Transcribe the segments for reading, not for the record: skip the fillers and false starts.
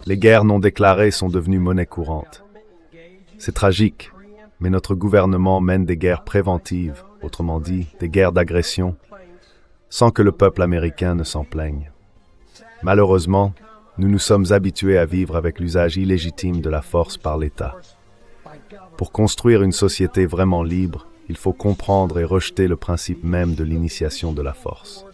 Les guerres non déclarées sont devenues monnaie courante. C'est tragique, mais notre gouvernement mène des guerres préventives, autrement dit, des guerres d'agression, sans que le peuple américain ne s'en plaigne. Malheureusement, nous nous sommes habitués à vivre avec l'usage illégitime de la force par l'État. Pour construire une société vraiment libre, il faut comprendre et rejeter le principe même de l'initiation de la force.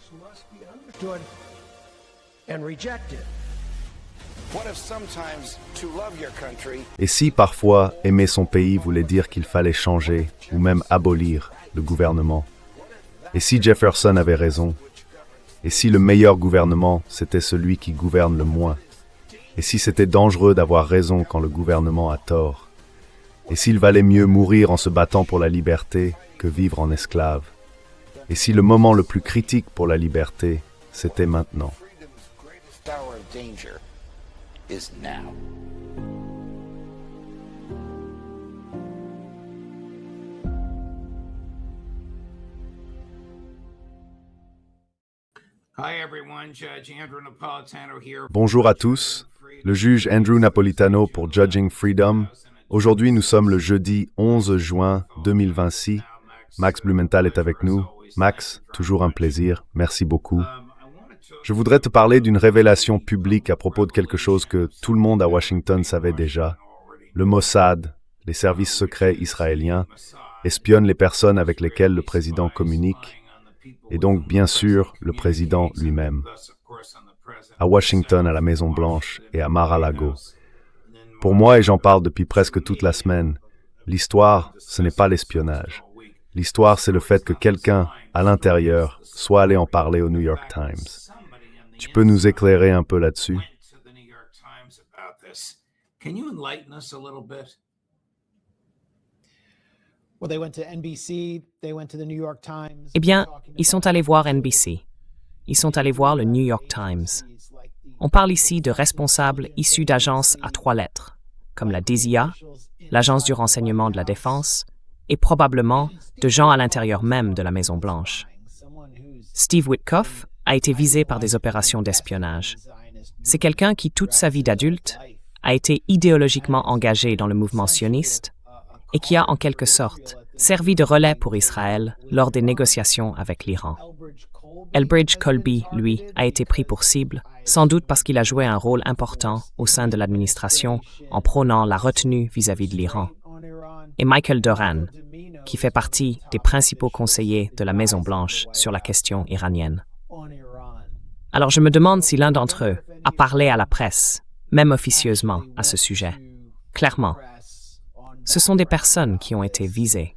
Et si parfois aimer son pays voulait dire qu'il fallait changer ou même abolir le gouvernement? Et si Jefferson avait raison? Et si le meilleur gouvernement, c'était celui qui gouverne le moins? Et si c'était dangereux d'avoir raison quand le gouvernement a tort? Et s'il valait mieux mourir en se battant pour la liberté que vivre en esclave? Et si le moment le plus critique pour la liberté, c'était maintenant? Bonjour à tous, le juge Andrew Napolitano pour Judging Freedom. Aujourd'hui, nous sommes le jeudi 11 juin 2026. Max Blumenthal est avec nous. Max, toujours un plaisir. Merci beaucoup. Je voudrais te parler d'une révélation publique à propos de quelque chose que tout le monde à Washington savait déjà. Le Mossad, les services secrets israéliens, espionnent les personnes avec lesquelles le président communique, et donc, bien sûr, le président lui-même. À Washington, à la Maison-Blanche et à Mar-a-Lago. Pour moi, et j'en parle depuis presque toute la semaine, l'histoire, ce n'est pas l'espionnage. L'histoire, c'est le fait que quelqu'un, à l'intérieur, soit allé en parler au New York Times. Tu peux nous éclairer un peu là-dessus? Eh bien, ils sont allés voir NBC. Ils sont allés voir le New York Times. On parle ici de responsables issus d'agences à 3 lettres, comme la DIA, l'Agence du renseignement de la défense, et probablement de gens à l'intérieur même de la Maison-Blanche. Steve Witkoff a été visé par des opérations d'espionnage. C'est quelqu'un qui, toute sa vie d'adulte, a été idéologiquement engagé dans le mouvement sioniste et qui a, en quelque sorte, servi de relais pour Israël lors des négociations avec l'Iran. Elbridge Colby, lui, a été pris pour cible, sans doute parce qu'il a joué un rôle important au sein de l'administration en prônant la retenue vis-à-vis de l'Iran. Et Michael Doran, qui fait partie des principaux conseillers de la Maison-Blanche sur la question iranienne. Alors je me demande si l'un d'entre eux a parlé à la presse, même officieusement, à ce sujet. Clairement, ce sont des personnes qui ont été visées.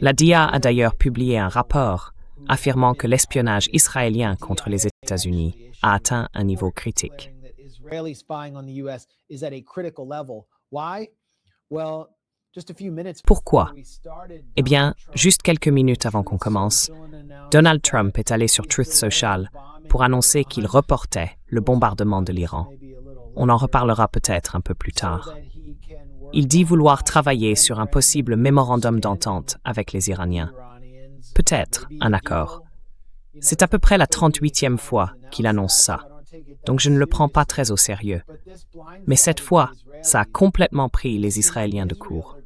La DIA a d'ailleurs publié un rapport affirmant que l'espionnage israélien contre les États-Unis a atteint un niveau critique. Pourquoi? Eh bien, juste quelques minutes avant qu'on commence, Donald Trump est allé sur Truth Social pour annoncer qu'il reportait le bombardement de l'Iran. On en reparlera peut-être un peu plus tard. Il dit vouloir travailler sur un possible mémorandum d'entente avec les Iraniens. Peut-être un accord. C'est à peu près la 38e fois qu'il annonce ça, donc je ne le prends pas très au sérieux. Mais cette fois, ça a complètement pris les Israéliens de court.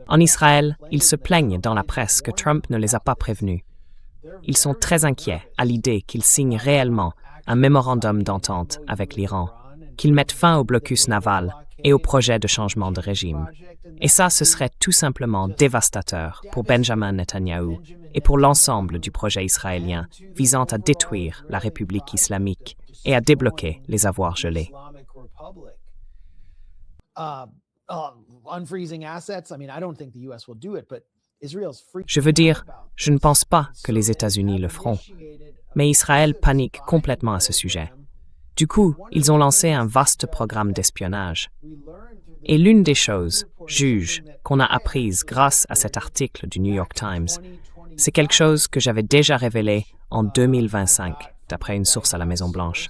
En Israël, ils se plaignent dans la presse que Trump ne les a pas prévenus. Ils sont très inquiets à l'idée qu'il signe réellement un mémorandum d'entente avec l'Iran, qu'il mette fin au blocus naval et au projet de changement de régime. Et ça, ce serait tout simplement dévastateur pour Benjamin Netanyahou et pour l'ensemble du projet israélien visant à détruire la République islamique et à débloquer les avoirs gelés. Je veux dire, je ne pense pas que les États-Unis le feront, mais Israël panique complètement à ce sujet. Du coup, ils ont lancé un vaste programme d'espionnage. Et l'une des choses, juge, qu'on a apprises grâce à cet article du New York Times, c'est quelque chose que j'avais déjà révélé en 2025, d'après une source à la Maison-Blanche.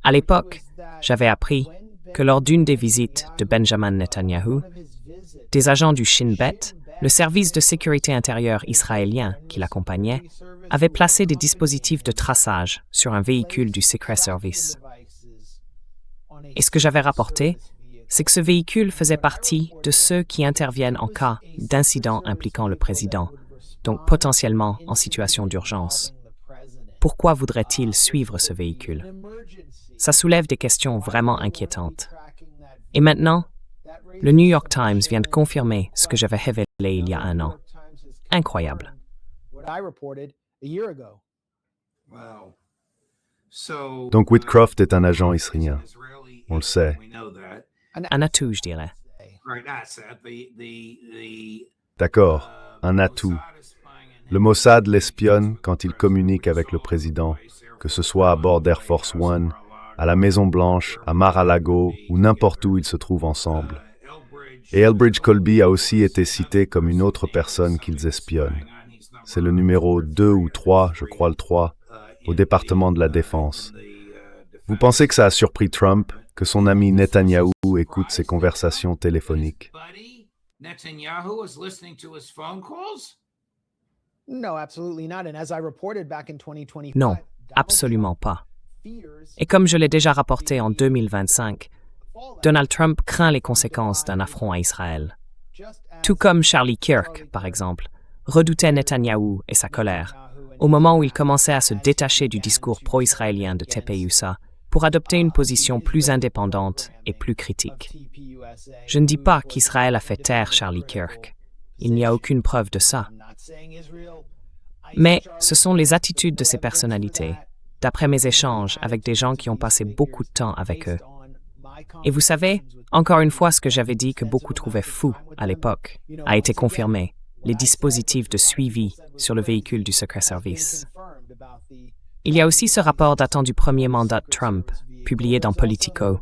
À l'époque, j'avais appris que lors d'une des visites de Benjamin Netanyahou, des agents du Shin Bet le service de sécurité intérieure israélien qui l'accompagnait avait placé des dispositifs de traçage sur un véhicule du Secret Service. Et ce que j'avais rapporté, c'est que ce véhicule faisait partie de ceux qui interviennent en cas d'incident impliquant le président, donc potentiellement en situation d'urgence. Pourquoi voudrait-il suivre ce véhicule? Ça soulève des questions vraiment inquiétantes. Et maintenant, le New York Times vient de confirmer ce que j'avais révélé il y a un an. Incroyable. Donc Whitcroft est un agent israélien. On le sait. Un atout, je dirais. D'accord, un atout. Le Mossad l'espionne quand il communique avec le président, que ce soit à bord d'Air Force One, à la Maison-Blanche, à Mar-a-Lago ou n'importe où ils se trouvent ensemble. Et Elbridge Colby a aussi été cité comme une autre personne qu'ils espionnent. C'est le numéro 2 ou 3, je crois le 3, au département de la Défense. Vous pensez que ça a surpris Trump, que son ami Netanyahou écoute ses conversations téléphoniques? Non, absolument pas. Et comme je l'ai déjà rapporté en 2025, Donald Trump craint les conséquences d'un affront à Israël. Tout comme Charlie Kirk, par exemple, redoutait Netanyahou et sa colère, au moment où il commençait à se détacher du discours pro-israélien de TPUSA pour adopter une position plus indépendante et plus critique. Je ne dis pas qu'Israël a fait taire Charlie Kirk. Il n'y a aucune preuve de ça. Mais ce sont les attitudes de ces personnalités, d'après mes échanges avec des gens qui ont passé beaucoup de temps avec eux. Et vous savez, encore une fois, ce que j'avais dit que beaucoup trouvaient fou à l'époque a été confirmé, les dispositifs de suivi sur le véhicule du Secret Service. Il y a aussi ce rapport datant du premier mandat de Trump, publié dans Politico.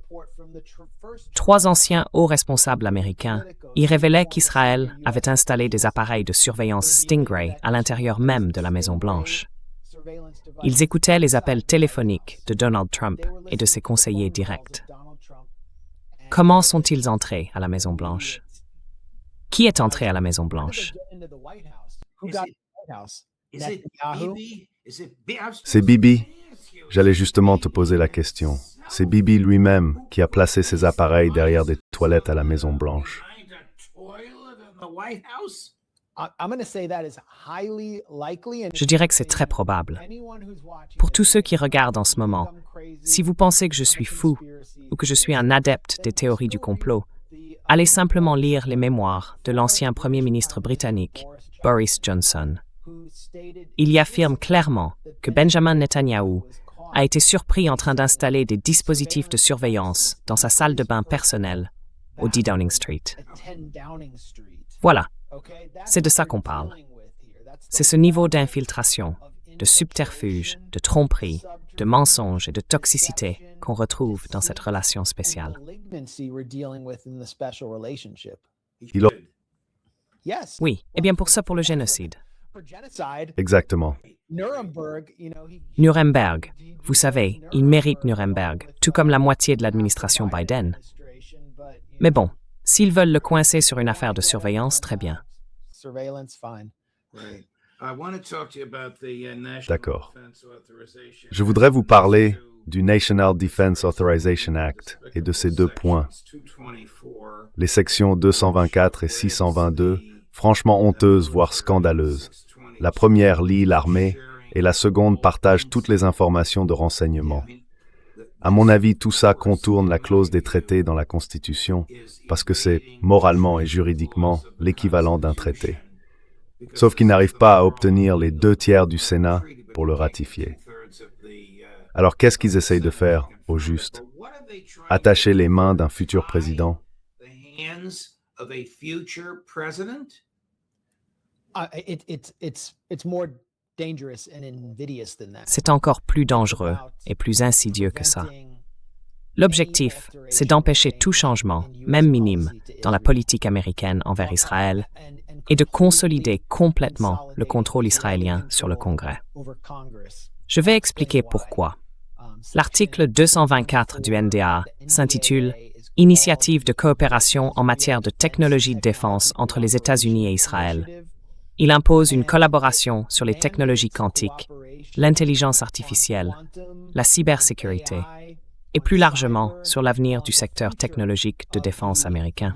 3 anciens hauts responsables américains y révélaient qu'Israël avait installé des appareils de surveillance Stingray à l'intérieur même de la Maison-Blanche. Ils écoutaient les appels téléphoniques de Donald Trump et de ses conseillers directs. Comment sont-ils entrés à la Maison-Blanche? Qui est entré à la Maison-Blanche? C'est Bibi. J'allais justement te poser la question. C'est Bibi lui-même qui a placé ses appareils derrière des toilettes à la Maison-Blanche. Je dirais que c'est très probable. Pour tous ceux qui regardent en ce moment, si vous pensez que je suis fou ou que je suis un adepte des théories du complot, allez simplement lire les mémoires de l'ancien Premier ministre britannique, Boris Johnson. Il y affirme clairement que Benjamin Netanyahou a été surpris en train d'installer des dispositifs de surveillance dans sa salle de bain personnelle au 10 Downing Street. Voilà, c'est de ça qu'on parle. C'est ce niveau d'infiltration, de subterfuge, de tromperie, de mensonge et de toxicité qu'on retrouve dans cette relation spéciale. Oui, et bien pour ça, pour le génocide. Exactement. Nuremberg, vous savez, il mérite Nuremberg, tout comme la moitié de l'administration Biden. Mais bon, s'ils veulent le coincer sur une affaire de surveillance, très bien. D'accord. Je voudrais vous parler du National Defense Authorization Act et de ces 2 points. Les sections 224 et 622, franchement honteuses, voire scandaleuses. La première lie l'armée et la seconde partage toutes les informations de renseignement. À mon avis, tout ça contourne la clause des traités dans la Constitution parce que c'est, moralement et juridiquement, l'équivalent d'un traité. Sauf qu'ils n'arrivent pas à obtenir les 2/3 du Sénat pour le ratifier. Alors qu'est-ce qu'ils essayent de faire, au juste? Attacher les mains d'un futur président? C'est encore plus dangereux et plus insidieux que ça. L'objectif, c'est d'empêcher tout changement, même minime, dans la politique américaine envers Israël et de consolider complètement le contrôle israélien sur le Congrès. Je vais expliquer pourquoi. L'article 224 du NDA s'intitule « initiative de coopération en matière de technologie de défense entre les États-Unis et Israël. Il impose une collaboration sur les technologies quantiques, l'intelligence artificielle, la cybersécurité et plus largement sur l'avenir du secteur technologique de défense américain.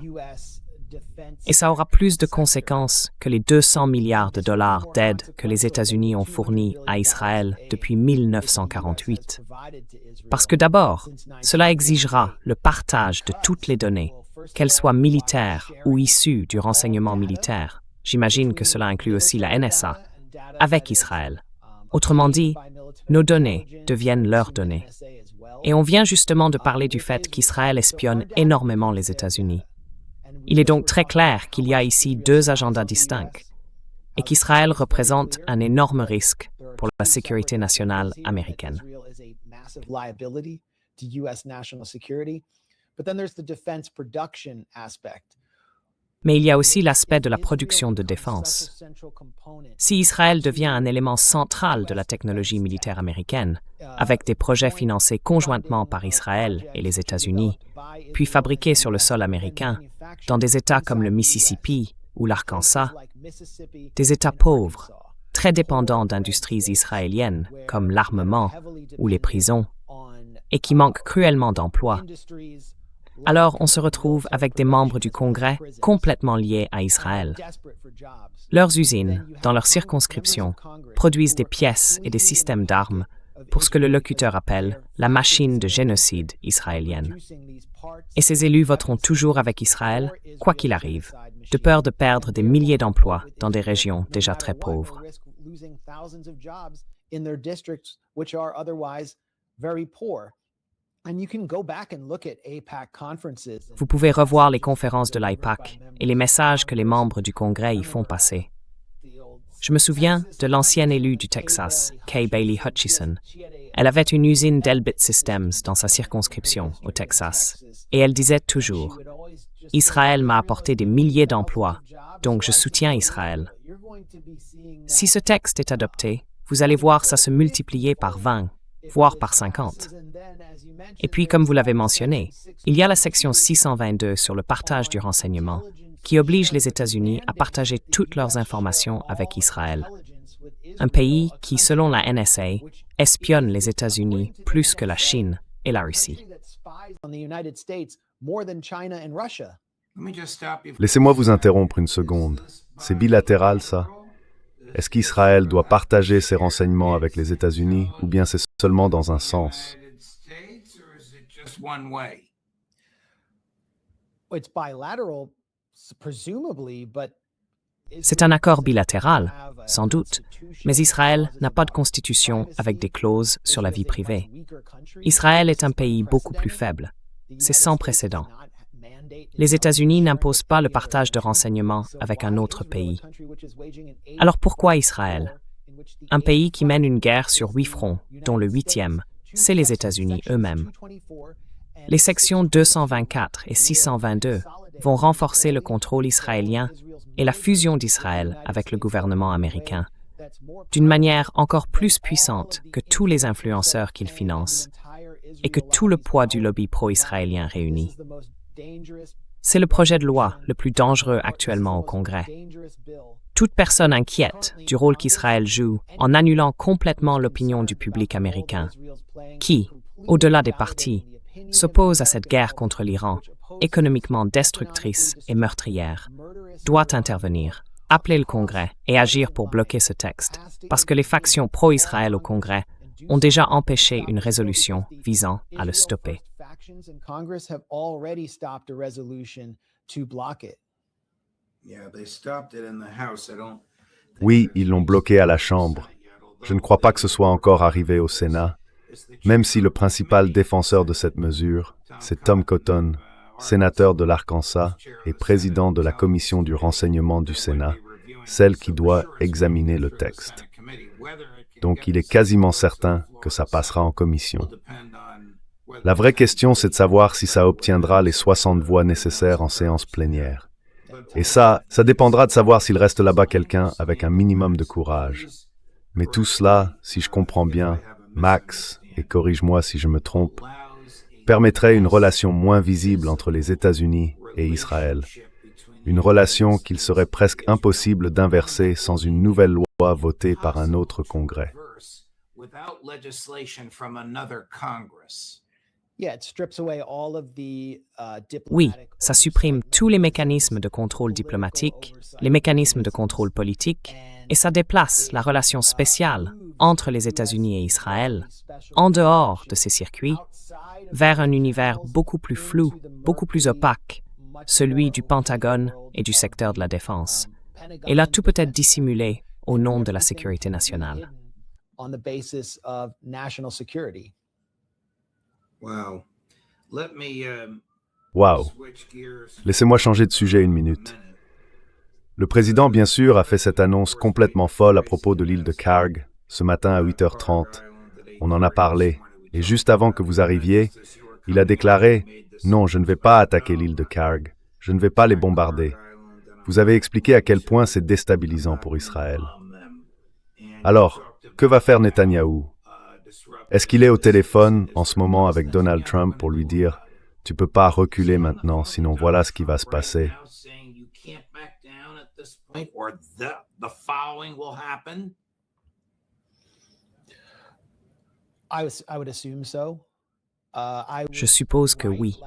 Et ça aura plus de conséquences que les 200 milliards de dollars d'aide que les États-Unis ont fournis à Israël depuis 1948. Parce que d'abord, cela exigera le partage de toutes les données, qu'elles soient militaires ou issues du renseignement militaire. J'imagine que cela inclut aussi la NSA, avec Israël. Autrement dit, nos données deviennent leurs données. Et on vient justement de parler du fait qu'Israël espionne énormément les États-Unis. Il est donc très clair qu'il y a ici deux agendas distincts et qu'Israël représente un énorme risque pour la sécurité nationale américaine. Mais il y a aussi l'aspect de la production de défense. Si Israël devient un élément central de la technologie militaire américaine, avec des projets financés conjointement par Israël et les États-Unis, puis fabriqués sur le sol américain, dans des États comme le Mississippi ou l'Arkansas, des États pauvres, très dépendants d'industries israéliennes comme l'armement ou les prisons, et qui manquent cruellement d'emplois, alors on se retrouve avec des membres du Congrès complètement liés à Israël. Leurs usines, dans leur circonscription, produisent des pièces et des systèmes d'armes pour ce que le locuteur appelle la machine de génocide israélienne. Et ces élus voteront toujours avec Israël, quoi qu'il arrive, de peur de perdre des milliers d'emplois dans des régions déjà très pauvres. Vous pouvez revoir les conférences de l'AIPAC et les messages que les membres du Congrès y font passer. Je me souviens de l'ancienne élue du Texas, Kay Bailey Hutchison. Elle avait une usine d'Elbit Systems dans sa circonscription au Texas, et elle disait toujours « Israël m'a apporté des milliers d'emplois, donc je soutiens Israël. » Si ce texte est adopté, vous allez voir ça se multiplier par 20, voire par 50. Et puis, comme vous l'avez mentionné, il y a la section 622 sur le partage du renseignement, qui oblige les États-Unis à partager toutes leurs informations avec Israël. Un pays qui, selon la NSA, espionne les États-Unis plus que la Chine et la Russie. Laissez-moi vous interrompre une seconde. C'est bilatéral, ça? Est-ce qu'Israël doit partager ses renseignements avec les États-Unis ou bien c'est seulement dans un sens? C'est un accord bilatéral, sans doute, mais Israël n'a pas de constitution avec des clauses sur la vie privée. Israël est un pays beaucoup plus faible. C'est sans précédent. Les États-Unis n'imposent pas le partage de renseignements avec un autre pays. Alors pourquoi Israël? Un pays qui mène une guerre sur 8 fronts, dont le 8e, c'est les États-Unis eux-mêmes. Les sections 224 et 622 vont renforcer le contrôle israélien et la fusion d'Israël avec le gouvernement américain, d'une manière encore plus puissante que tous les influenceurs qu'il finance et que tout le poids du lobby pro-israélien réuni. C'est le projet de loi le plus dangereux actuellement au Congrès. Toute personne inquiète du rôle qu'Israël joue en annulant complètement l'opinion du public américain, qui, au-delà des partis, s'oppose à cette guerre contre l'Iran, économiquement destructrice et meurtrière, doit intervenir, appeler le Congrès et agir pour bloquer ce texte, parce que les factions pro-Israël au Congrès ont déjà empêché une résolution visant à le stopper. Oui, ils l'ont bloqué à la Chambre. Je ne crois pas que ce soit encore arrivé au Sénat, même si le principal défenseur de cette mesure, c'est Tom Cotton, sénateur de l'Arkansas et président de la Commission du renseignement du Sénat, celle qui doit examiner le texte. Donc il est quasiment certain que ça passera en commission. La vraie question, c'est de savoir si ça obtiendra les 60 voix nécessaires en séance plénière. Et ça dépendra de savoir s'il reste là-bas quelqu'un avec un minimum de courage. Mais tout cela, si je comprends bien, Max, et corrige-moi si je me trompe, permettrait une relation moins visible entre les États-Unis et Israël. Une relation qu'il serait presque impossible d'inverser sans une nouvelle loi votée par un autre Congrès. Oui, ça supprime tous les mécanismes de contrôle diplomatique, les mécanismes de contrôle politique, et ça déplace la relation spéciale entre les États-Unis et Israël, en dehors de ces circuits, vers un univers beaucoup plus flou, beaucoup plus opaque, celui du Pentagone et du secteur de la défense. Et là, tout peut être dissimulé au nom de la sécurité nationale. Wow. Laissez-moi changer de sujet une minute. Le président, bien sûr, a fait cette annonce complètement folle à propos de l'île de Kharg, ce matin à 8h30. On en a parlé, et juste avant que vous arriviez, il a déclaré « Non, je ne vais pas attaquer l'île de Kharg, je ne vais pas les bombarder ». Vous avez expliqué à quel point c'est déstabilisant pour Israël. Alors, que va faire Netanyahou? Est-ce qu'il est au téléphone en ce moment avec Donald Trump pour lui dire « Tu peux pas reculer maintenant, sinon voilà ce qui va se passer ». Je suppose que oui.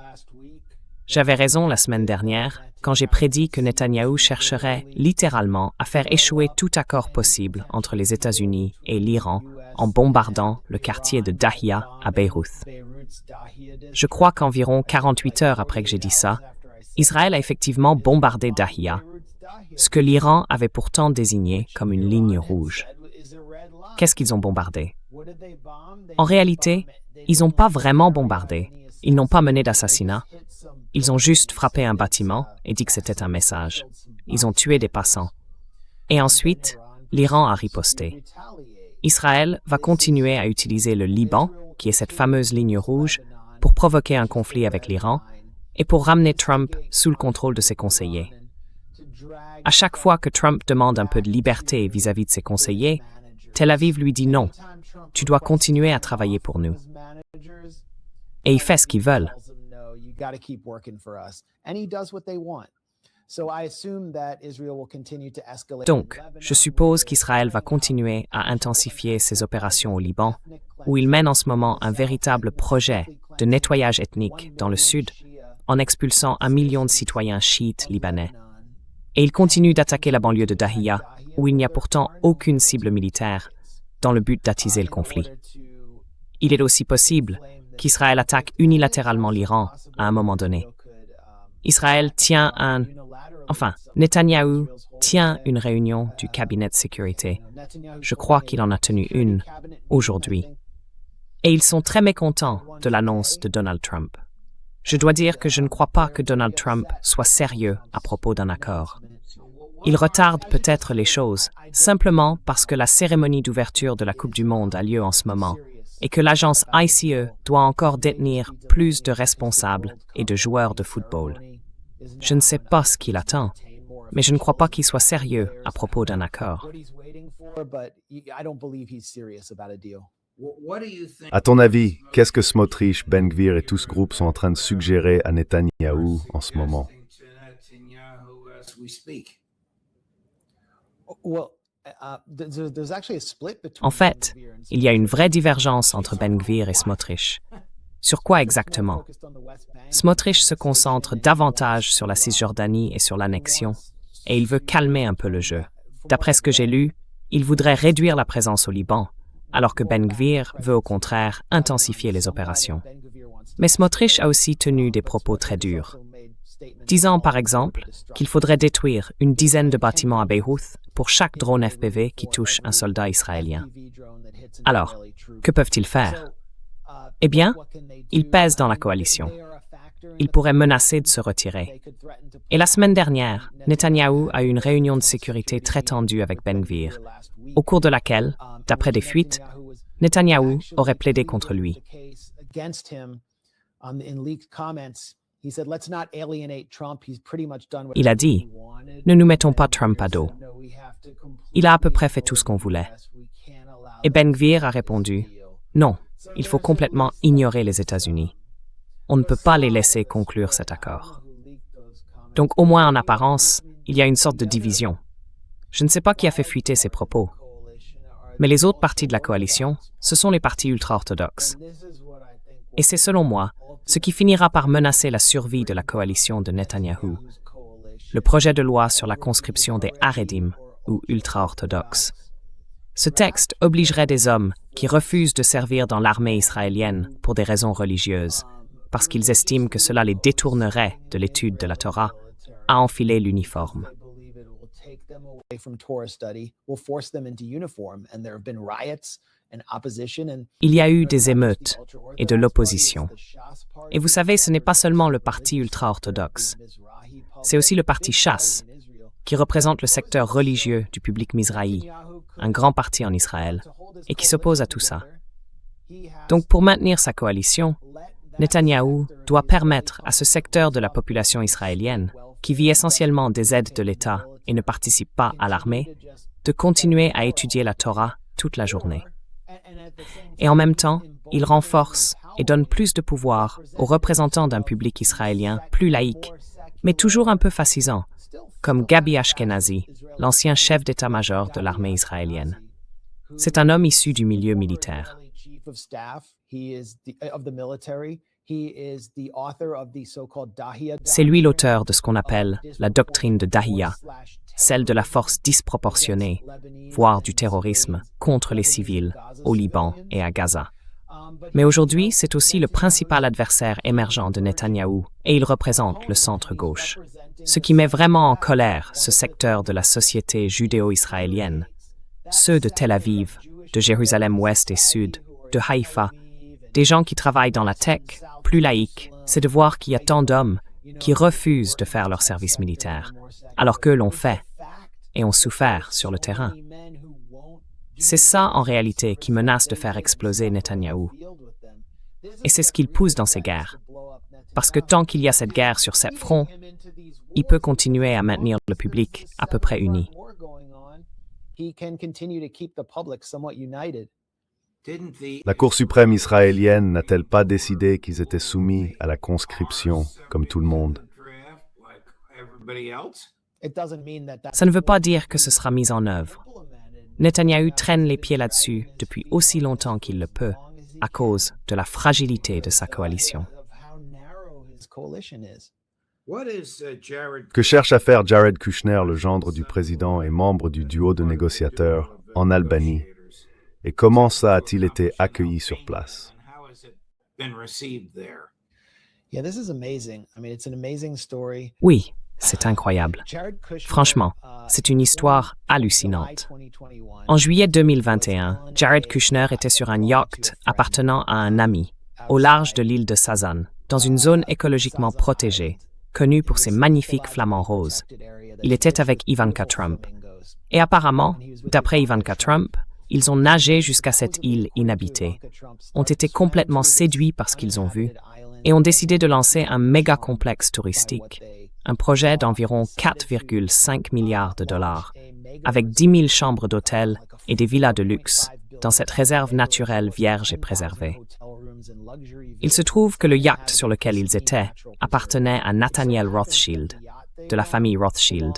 J'avais raison la semaine dernière quand j'ai prédit que Netanyahou chercherait littéralement à faire échouer tout accord possible entre les États-Unis et l'Iran en bombardant le quartier de Dahia à Beyrouth. Je crois qu'environ 48 heures après que j'ai dit ça, Israël a effectivement bombardé Dahia, ce que l'Iran avait pourtant désigné comme une ligne rouge. Qu'est-ce qu'ils ont bombardé? En réalité, ils n'ont pas vraiment bombardé. Ils n'ont pas mené d'assassinat. Ils ont juste frappé un bâtiment et dit que c'était un message. Ils ont tué des passants. Et ensuite, l'Iran a riposté. Israël va continuer à utiliser le Liban, qui est cette fameuse ligne rouge, pour provoquer un conflit avec l'Iran et pour ramener Trump sous le contrôle de ses conseillers. À chaque fois que Trump demande un peu de liberté vis-à-vis de ses conseillers, Tel Aviv lui dit non. Tu dois continuer à travailler pour nous. Et il fait ce qu'ils veulent. Donc, je suppose qu'Israël va continuer à intensifier ses opérations au Liban, où il mène en ce moment un véritable projet de nettoyage ethnique dans le sud, en expulsant 1 million de citoyens chiites libanais. Et il continue d'attaquer la banlieue de Dahia, où il n'y a pourtant aucune cible militaire, dans le but d'attiser le conflit. Il est aussi possible qu'Israël attaque unilatéralement l'Iran à un moment donné. Netanyahou tient une réunion du cabinet de sécurité. Je crois qu'il en a tenu une aujourd'hui. Et ils sont très mécontents de l'annonce de Donald Trump. Je dois dire que je ne crois pas que Donald Trump soit sérieux à propos d'un accord. Il retarde peut-être les choses, simplement parce que la cérémonie d'ouverture de la Coupe du Monde a lieu en ce moment et que l'agence ICE doit encore détenir plus de responsables et de joueurs de football. Je ne sais pas ce qu'il attend, mais je ne crois pas qu'il soit sérieux à propos d'un accord. À ton avis, qu'est-ce que Smotrich, Ben Gvir et tout ce groupe sont en train de suggérer à Netanyahou en ce moment? En fait, il y a une vraie divergence entre Ben Gvir et Smotrich. Sur quoi exactement? Smotrich se concentre davantage sur la Cisjordanie et sur l'annexion, et il veut calmer un peu le jeu. D'après ce que j'ai lu, il voudrait réduire la présence au Liban, alors que Ben Gvir veut au contraire intensifier les opérations. Mais Smotrich a aussi tenu des propos très durs, disant par exemple qu'il faudrait détruire une dizaine de bâtiments à Beyrouth pour chaque drone FPV qui touche un soldat israélien. Alors, que peuvent-ils faire? Eh bien, ils pèsent dans la coalition. Ils pourraient menacer de se retirer. Et la semaine dernière, Netanyahou a eu une réunion de sécurité très tendue avec Ben Gvir, au cours de laquelle, d'après des fuites, Netanyahou aurait plaidé contre lui. Il a dit « Ne nous mettons pas Trump à dos. Il a à peu près fait tout ce qu'on voulait. » Et Ben Gvir a répondu « Non, il faut complètement ignorer les États-Unis. on ne peut pas les laisser conclure cet accord. Donc au moins en apparence, il y a une sorte de division. Je ne sais pas qui a fait fuiter ces propos. Mais les autres partis de la coalition, ce sont les partis ultra-orthodoxes. Et c'est selon moi ce qui finira par menacer la survie de la coalition de Netanyahou. Le projet de loi sur la conscription des Haredim, ou ultra-orthodoxes. Ce texte obligerait des hommes qui refusent de servir dans l'armée israélienne pour des raisons religieuses, parce qu'ils estiment que cela les détournerait de l'étude de la Torah, à enfiler l'uniforme. Il y a eu des émeutes et de l'opposition. Et vous savez, ce n'est pas seulement le parti ultra-orthodoxe, c'est aussi le parti Chasse, qui représente le secteur religieux du public mizrahi, un grand parti en Israël, et qui s'oppose à tout ça. Donc pour maintenir sa coalition, Netanyahou doit permettre à ce secteur de la population israélienne, qui vit essentiellement des aides de l'État et ne participe pas à l'armée, de continuer à étudier la Torah toute la journée. Et en même temps, il renforce et donne plus de pouvoir aux représentants d'un public israélien plus laïque, mais toujours un peu fascisant, comme Gabi Ashkenazi, l'ancien chef d'état-major de l'armée israélienne. C'est un homme issu du milieu militaire. C'est lui l'auteur de ce qu'on appelle la doctrine de Dahiya, celle de la force disproportionnée, voire du terrorisme, contre les civils, au Liban et à Gaza. Mais aujourd'hui, c'est aussi le principal adversaire émergent de Netanyahou, et il représente le centre-gauche. Ce qui met vraiment en colère ce secteur de la société judéo-israélienne, ceux de Tel Aviv, de Jérusalem-Ouest et Sud, de Haïfa, des gens qui travaillent dans la tech, plus laïques, c'est de voir qu'il y a tant d'hommes qui refusent de faire leur service militaire, alors qu'eux l'ont fait et ont souffert sur le terrain. C'est ça, en réalité, qui menace de faire exploser Netanyahou. Et c'est ce qu'il pousse dans ces guerres. Parce que tant qu'il y a cette guerre sur 7 fronts, il peut continuer à maintenir le public à peu près uni. La Cour suprême israélienne n'a-t-elle pas décidé qu'ils étaient soumis à la conscription, comme tout le monde? Ça ne veut pas dire que ce sera mis en œuvre. Netanyahou traîne les pieds là-dessus depuis aussi longtemps qu'il le peut, à cause de la fragilité de sa coalition. Que cherche à faire Jared Kushner, le gendre du président et membre du duo de négociateurs, en Albanie? Et comment ça a-t-il été accueilli sur place? Oui, c'est incroyable. Franchement, c'est une histoire hallucinante. En juillet 2021, Jared Kushner était sur un yacht appartenant à un ami, au large de l'île de Sazan, dans une zone écologiquement protégée, connue pour ses magnifiques flamants roses. Il était avec Ivanka Trump. Et apparemment, d'après Ivanka Trump, ils ont nagé jusqu'à cette île inhabitée, ont été complètement séduits par ce qu'ils ont vu et ont décidé de lancer un méga complexe touristique, un projet d'environ 4,5 milliards de dollars, avec 10 000 chambres d'hôtel et des villas de luxe, dans cette réserve naturelle vierge et préservée. Il se trouve que le yacht sur lequel ils étaient appartenait à Nathaniel Rothschild, de la famille Rothschild,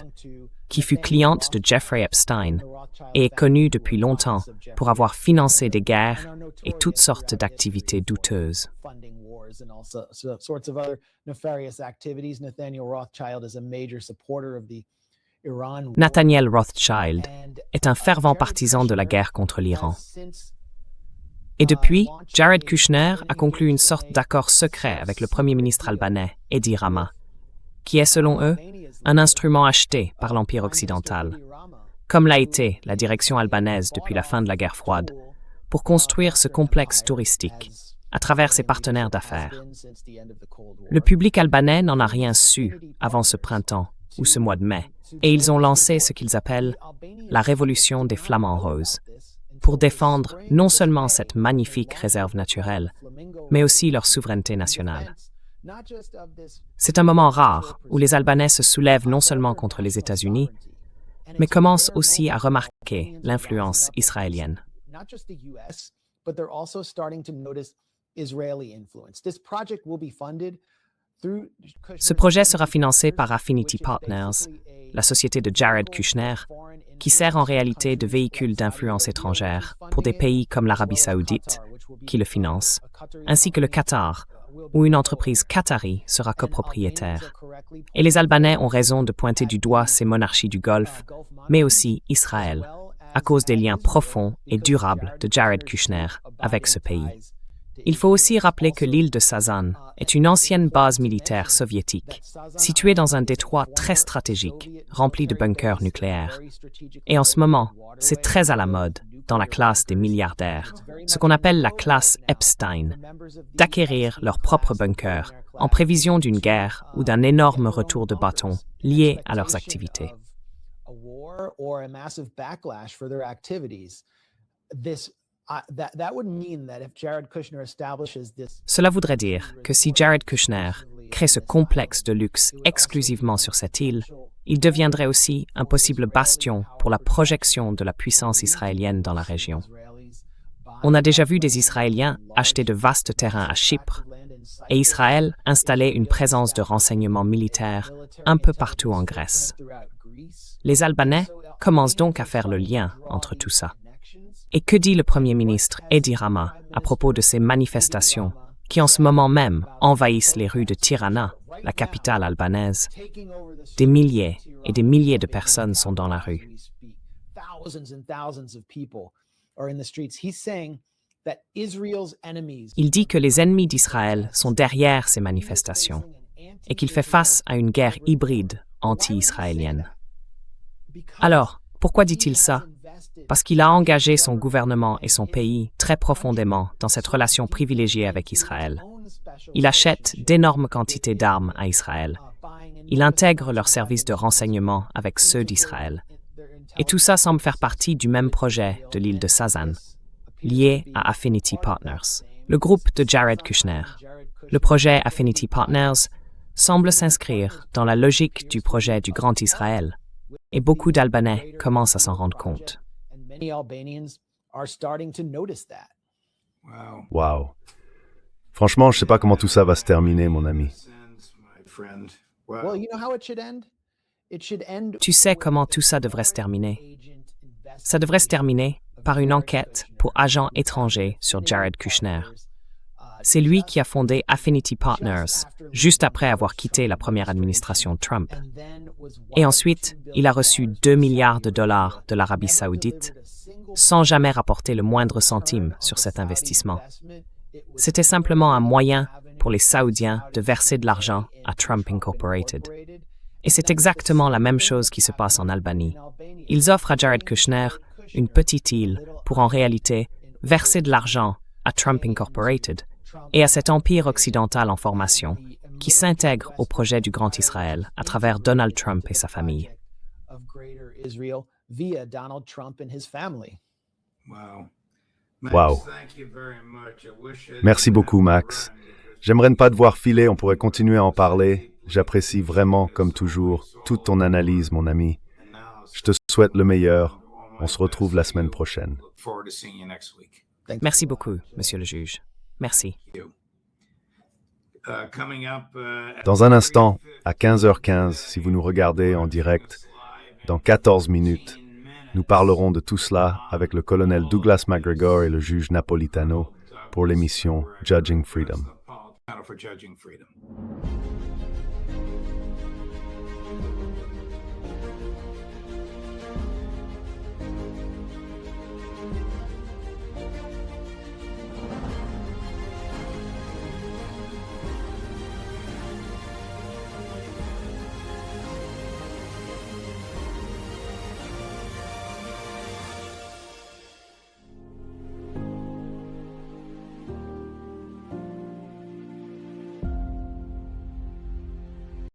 qui fut cliente de Jeffrey Epstein et est connue depuis longtemps pour avoir financé des guerres et toutes sortes d'activités douteuses. Nathaniel Rothschild est un fervent partisan de la guerre contre l'Iran. Et depuis, Jared Kushner a conclu une sorte d'accord secret avec le premier ministre albanais, Edi Rama, qui est, selon eux, un instrument acheté par l'Empire occidental, comme l'a été la direction albanaise depuis la fin de la guerre froide, pour construire ce complexe touristique à travers ses partenaires d'affaires. Le public albanais n'en a rien su avant ce printemps ou ce mois de mai, et ils ont lancé ce qu'ils appellent la révolution des flamants roses, pour défendre non seulement cette magnifique réserve naturelle, mais aussi leur souveraineté nationale. C'est un moment rare où les Albanais se soulèvent non seulement contre les États-Unis, mais commencent aussi à remarquer l'influence israélienne. Ce projet sera financé par Affinity Partners, la société de Jared Kushner, qui sert en réalité de véhicule d'influence étrangère pour des pays comme l'Arabie saoudite, qui le finance, ainsi que le Qatar, où une entreprise qatari sera copropriétaire. Et les Albanais ont raison de pointer du doigt ces monarchies du Golfe, mais aussi Israël, à cause des liens profonds et durables de Jared Kushner avec ce pays. Il faut aussi rappeler que l'île de Sazan est une ancienne base militaire soviétique, située dans un détroit très stratégique, rempli de bunkers nucléaires. Et en ce moment, c'est très à la mode, dans la classe des milliardaires, ce qu'on appelle la classe Epstein, d'acquérir leur propre bunker en prévision d'une guerre ou d'un énorme retour de bâton lié à leurs activités. Cela voudrait dire que si Jared Kushner crée ce complexe de luxe exclusivement sur cette île, il deviendrait aussi un possible bastion pour la projection de la puissance israélienne dans la région. On a déjà vu des Israéliens acheter de vastes terrains à Chypre et Israël installer une présence de renseignement militaire un peu partout en Grèce. Les Albanais commencent donc à faire le lien entre tout ça. Et que dit le Premier ministre Edi Rama à propos de ces manifestations qui en ce moment même envahissent les rues de Tirana, la capitale albanaise? Des milliers et des milliers de personnes sont dans la rue. Il dit que les ennemis d'Israël sont derrière ces manifestations et qu'il fait face à une guerre hybride anti-israélienne. Alors, pourquoi dit-il ça? Parce qu'il a engagé son gouvernement et son pays très profondément dans cette relation privilégiée avec Israël. Il achète d'énormes quantités d'armes à Israël. Il intègre leurs services de renseignement avec ceux d'Israël. Et tout ça semble faire partie du même projet de l'île de Sazan, lié à Affinity Partners, le groupe de Jared Kushner. Le projet Affinity Partners semble s'inscrire dans la logique du projet du Grand Israël, et beaucoup d'Albanais commencent à s'en rendre compte. Wow. Franchement, je ne sais pas comment tout ça va se terminer, mon ami. Tu sais comment tout ça devrait se terminer. Ça devrait se terminer par une enquête pour agents étrangers sur Jared Kushner. C'est lui qui a fondé Affinity Partners, juste après avoir quitté la première administration Trump. Et ensuite, il a reçu 2 milliards de dollars de l'Arabie saoudite, sans jamais rapporter le moindre centime sur cet investissement. C'était simplement un moyen pour les Saoudiens de verser de l'argent à Trump Incorporated. Et c'est exactement la même chose qui se passe en Albanie. Ils offrent à Jared Kushner une petite île pour en réalité verser de l'argent à Trump Incorporated et à cet empire occidental en formation qui s'intègre au projet du Grand Israël à travers Donald Trump et sa famille. Wow. Merci beaucoup, Max. J'aimerais ne pas te voir filer, on pourrait continuer à en parler. J'apprécie vraiment, comme toujours, toute ton analyse, mon ami. Je te souhaite le meilleur. On se retrouve la semaine prochaine. Merci beaucoup, monsieur le juge. Merci. Dans un instant, à 15h15, si vous nous regardez en direct, dans 14 minutes, nous parlerons de tout cela avec le colonel Douglas McGregor et le juge Napolitano pour l'émission Judging Freedom.